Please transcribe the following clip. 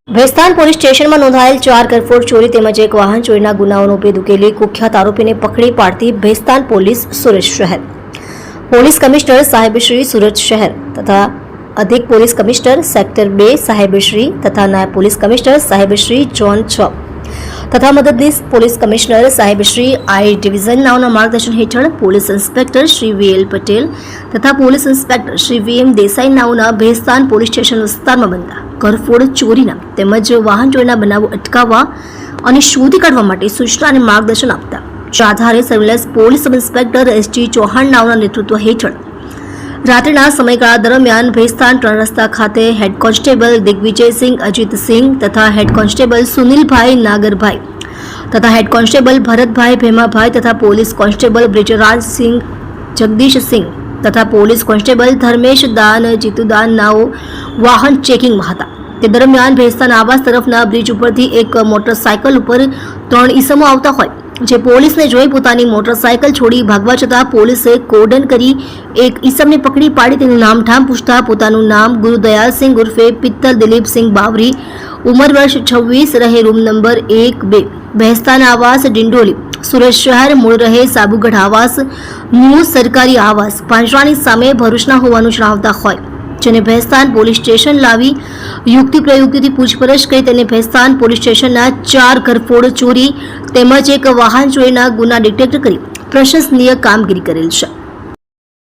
Bhestan police સ્ટેશનમાં નોંધાયેલ 4 કરફોડ ચોરી તેમજ એક વાહન ચોરીના ગુનાઓનો ભેદ ઉકેલી કુખ્યાત આરોપીને પકડી પાડતી ભેસ્તાન પોલીસ સુરત શહેર પોલીસ કમિશનર સાહેબશ્રી સુરત શહેર તથા અધિક પોલીસ કમિશનર સેક્ટર 2 સાહેબશ્રી તથા નાયબ પોલીસ કમિશનર સાહેબશ્રી ઝોન 6 તથા મદદનીશ પોલીસ કમિશનર સાહેબશ્રી આઈ ડિવિઝન નાઓના માર્ગદર્શન હેઠળ police inspector Shri VL Patel તથા police inspector Shri VM Desai નાઓના ભેસ્તાન પોલીસ સ્ટેશન વિસ્તારમાં બનતા કરફોડ ચોરીના તેમજ વાહન ચોરીના બનાવો અટકાવવા અને શોધી કાઢવા માટે સૂચના અને માર્ગદર્શન આપતા જે આધારે surveillance police sub inspector ST Chauhan નાઓના નેતૃત્વ હેઠળ રાત્રિના સમયગાળા દરમિયાન ભેસ્તાન 3 રસ્તા ખાતે હેડ કોન્સ્ટેબલ દિગ્વિજયસિંહ અજીતસિંહ તથા હેડ કોન્સ્ટેબલ સુનિલભાઈ નાગરભાઈ તથા હેડ કોન્સ્ટેબલ ભરતભાઈ ભેમાભાઈ તથા પોલીસ કોન્સ્ટેબલ બ્રિજરાજસિંહ જગદીશસિંહ તથા પોલીસ કોન્સ્ટેબલ ધર્મેશ દાન જીતુદાન નાઓ વાહન ચેકિંગમાં હતા। તે દરમિયાન ભેસ્તાન આવાસ તરફના બ્રિજ ઉપરથી એક મોટરસાયકલ ઉપર 3 ઈસમો આવતા હોય જે પોલીસને જોઈ પોતાની મોટરસાયકલ છોડી ભાગવા છતાં પોલીસે કોર્ડન કરી એક ઈસમને પકડી પાડી તેનું નામઠામ પૂછતા પોતાનું નામ ગુરુદયાલસિંહ ઉર્ફે પિત્તલ દિલીપસિંહ બાવરી, ઉંમર વર્ષ 26, રહે રૂમ નંબર 1-2, ભેસ્તાન આવાસ ડિંડોલી, સુરત શહેર, મૂળ રહે સાબુગઢ આવાસ, ન્યૂ સરકારી આવાસ પાંજરાની સામે ભરૂચના હોવાનું જણાવતા હોય જેને ભેસ્તાન પોલીસ સ્ટેશન લાવી યુક્તિ પ્રયુક્તિથી પૂછપરછ કરી તેને ભેસ્તાન પોલીસ સ્ટેશનના 4 ઘરફોડ ચોરી તેમજ એક વાહન ચોરીના ગુના ડિટેક્ટ કરી પ્રશંસનીય કામગીરી કરેલ છે।